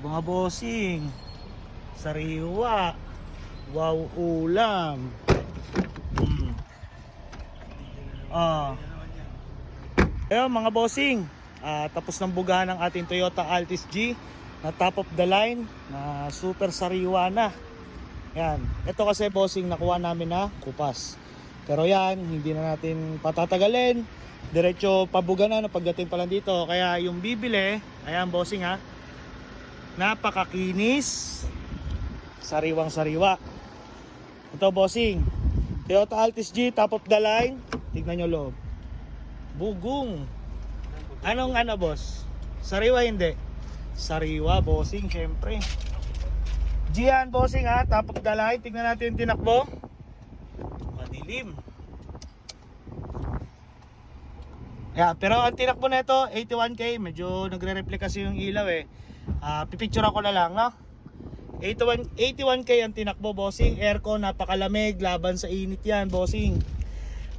Mga bossing, sariwa, wow ulam. Ayun mga bossing, tapos ng bugahan ng ating Toyota Altis G na top of the line na super sariwa na. Yan, ito kasi bossing nakuha namin na kupas. Pero yan, hindi na natin patatagalin. Diretso pabuga na pagdating pa lang dito. Kaya yung bibili, ayan bossing ha, napakakinis, sariwang sariwa. Ito bossing, Toyota Altis G top of the line. Tignan nyo loob, bugong. Anong ano boss? Sariwa hindi? Sariwa bossing syempre. Gian bossing ha, top of the line. Tignan natin yung tinakbo. Madilim. Yeah, pero ang tinakbo na ito 81k. Medyo nagre-reflect kasi yung ilaw eh. Pipicture ako na lang no. 81k ang tinakbo bossing. Aircon, napakalamig, laban sa init yan bossing.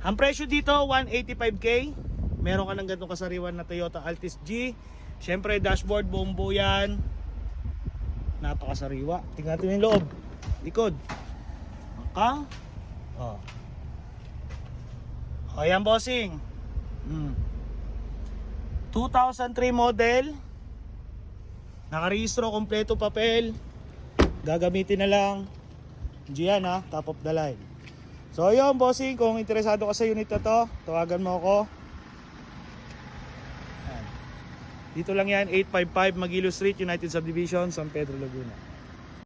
Ang presyo dito 185k. Meron ka ng ganitong kasariwan na Toyota Altis G. Syempre dashboard buong buo yan. Napakasariwa. Tingnan natin yung loob, likod. Makang. Ayan bossing. 2003 model. Nakarehistro, kompleto papel. Gagamitin na lang. Gian ha, top of the line. So yun bossing, kung interesado ka sa unit na to, tawagan mo ako. Dito lang yan, 855 Magilo Street, United Subdivision, San Pedro, Laguna.